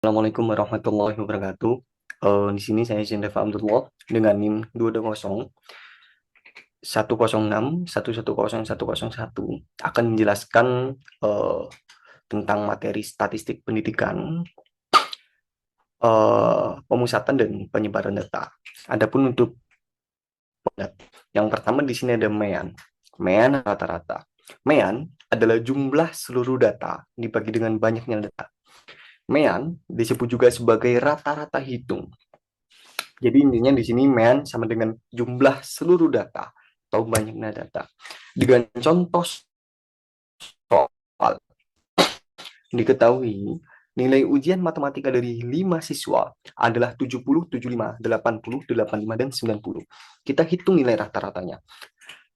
Assalamualaikum warahmatullahi wabarakatuh. Di sini saya Zindefa Abdullah dengan NIM 220 106 110 101 akan menjelaskan eh, tentang materi statistik pendidikan, pemusatan dan penyebaran data. Adapun untuk yang pertama di sini ada MEAN. MEAN rata-rata. MEAN adalah jumlah seluruh data dibagi dengan banyaknya data. MEAN disebut juga sebagai rata-rata hitung. Jadi intinya di sini MEAN sama dengan jumlah seluruh data atau banyaknya data. Dengan contoh soal, diketahui nilai ujian matematika dari 5 siswa adalah 70, 75, 80, 85, dan 90. Kita hitung nilai rata-ratanya,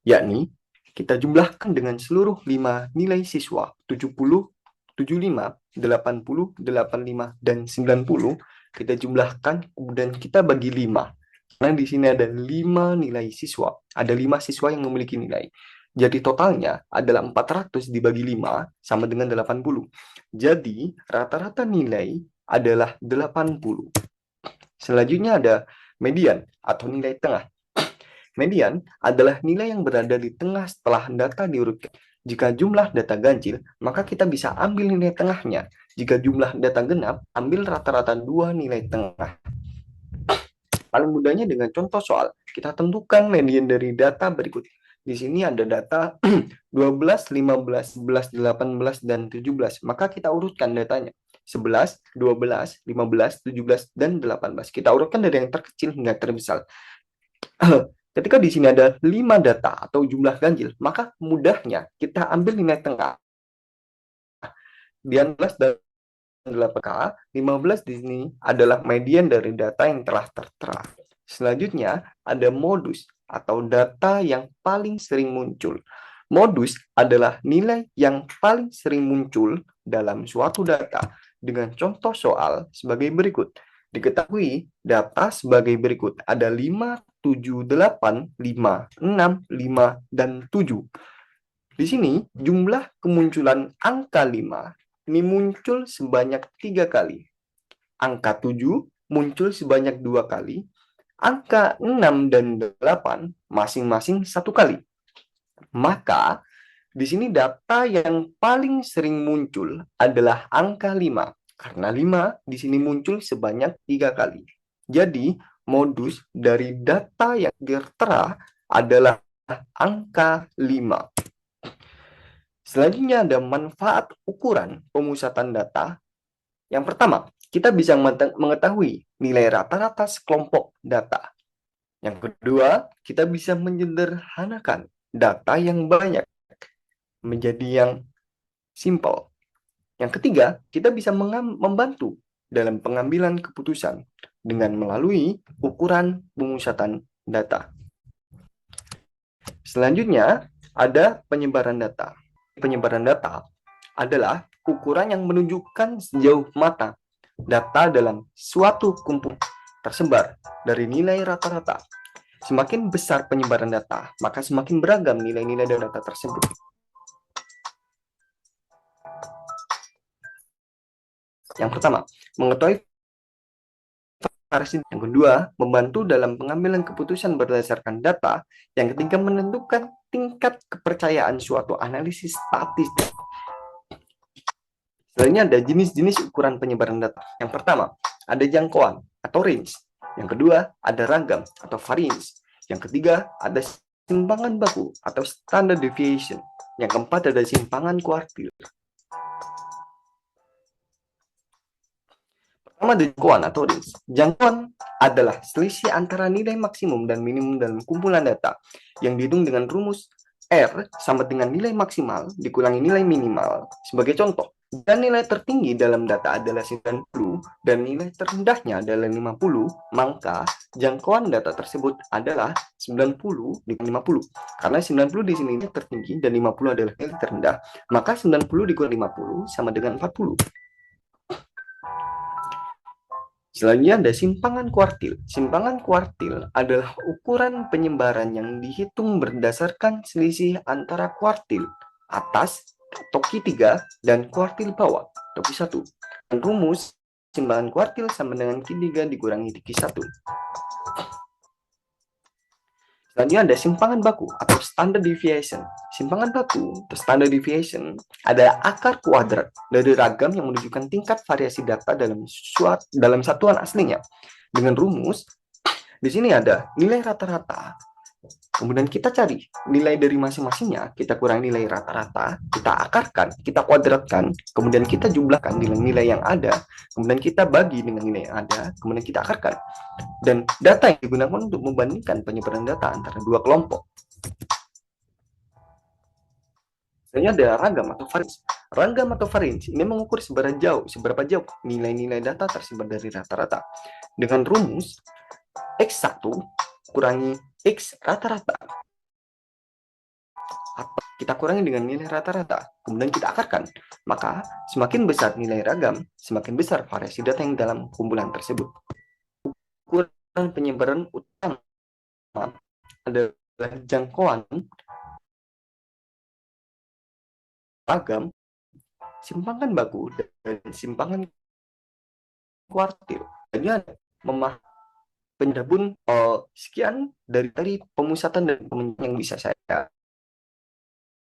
yakni kita jumlahkan dengan seluruh 5 nilai siswa, 70, 75, 80, 85, dan 90. Kita jumlahkan, kemudian kita bagi 5. Karena di sini ada 5 nilai siswa. Ada 5 siswa yang memiliki nilai. Jadi totalnya adalah 400 dibagi 5 sama dengan 80. Jadi rata-rata nilai adalah 80. Selanjutnya ada median atau nilai tengah. Median adalah nilai yang berada di tengah setelah data diurutkan. Jika jumlah data ganjil, maka kita bisa ambil nilai tengahnya. Jika jumlah data genap, ambil rata-rata dua nilai tengah. Paling mudahnya dengan contoh soal. Kita tentukan median dari data berikut. Di sini ada data 12, 15, 11, 18, dan 17. Maka kita urutkan datanya. 11, 12, 15, 17, dan 18. Kita urutkan dari yang terkecil hingga terbesar. Ketika di sini ada 5 data atau jumlah ganjil, maka mudahnya kita ambil nilai tengah. 19 dan 8K, 15 di sini adalah median dari data yang telah tertera. Selanjutnya ada modus atau data yang paling sering muncul. Modus adalah nilai yang paling sering muncul dalam suatu data dengan contoh soal sebagai berikut. Diketahui data sebagai berikut. Ada 5, 7, 8, 5, 6, 5, dan 7. Di sini jumlah kemunculan angka 5 ini muncul sebanyak 3 kali. Angka 7 muncul sebanyak 2 kali. Angka 6 dan 8 masing-masing 1 kali. Maka di sini data yang paling sering muncul adalah angka 5. Karena 5 di sini muncul sebanyak 3 kali. Jadi, modus dari data yang tertera adalah angka 5. Selanjutnya ada manfaat ukuran pemusatan data. Yang pertama, kita bisa mengetahui nilai rata-rata sekelompok data. Yang kedua, kita bisa menyederhanakan data yang banyak menjadi yang simple. Yang ketiga, kita bisa membantu dalam pengambilan keputusan dengan melalui ukuran pemusatan data. Selanjutnya, ada penyebaran data. Penyebaran data adalah ukuran yang menunjukkan sejauh mata data dalam suatu kumpulan tersebar dari nilai rata-rata. Semakin besar penyebaran data, maka semakin beragam nilai-nilai data tersebut. Yang pertama, mengetahui variasi. Yang kedua, membantu dalam pengambilan keputusan berdasarkan data. Yang ketiga, menentukan tingkat kepercayaan suatu analisis statistik. Selanjutnya ada jenis-jenis ukuran penyebaran data. Yang pertama, ada jangkauan atau range. Yang kedua, ada ragam atau variance. Yang ketiga, ada simpangan baku atau standard deviation. Yang keempat, ada simpangan kuartil. Pertama, ada jangkauan atau range. Jangkauan adalah selisih antara nilai maksimum dan minimum dalam kumpulan data yang dihitung dengan rumus R sama dengan nilai maksimal dikurangi nilai minimal. Sebagai contoh, dan nilai tertinggi dalam data adalah 90 dan nilai terendahnya adalah 50, maka jangkauan data tersebut adalah 90 dikurangi 50. Karena 90 di sini nilai tertinggi dan 50 adalah nilai terendah, maka 90 dikurangi 50 sama dengan 40. Selanjutnya ada simpangan kuartil. Simpangan kuartil adalah ukuran penyebaran yang dihitung berdasarkan selisih antara kuartil atas, toki 3, dan kuartil bawah, toki 1. Dan rumus simpangan kuartil sama dengan Q3 dikurangi Q1. Selanjutnya ada simpangan baku atau standard deviation. Simpangan baku atau standard deviation adalah akar kuadrat dari ragam yang menunjukkan tingkat variasi data dalam satuan aslinya. Dengan rumus, di sini ada nilai rata-rata. Kemudian kita cari nilai dari masing-masingnya, kita kurangi nilai rata-rata, kita akarkan, kita kuadratkan, kemudian kita jumlahkan nilai-nilai yang ada, kemudian kita bagi dengan nilai yang ada, kemudian kita akarkan. Dan data yang digunakan untuk membandingkan penyebaran data antara dua kelompok. Selanjutnya ada ragam atau variance. Ragam atau variance ini mengukur seberapa jauh nilai-nilai data tersebar dari rata-rata. Dengan rumus X1 kurangi X rata-rata. Kita kurangi dengan nilai rata-rata, kemudian kita akarkan. Maka semakin besar nilai ragam, semakin besar variasi data yang dalam kumpulan tersebut. Ukuran penyebaran utama adalah jangkauan ragam, simpangan baku, dan simpangan kuartil. Hanya penyebabun sekian dari pemusatan dan pemenjelasan yang bisa saya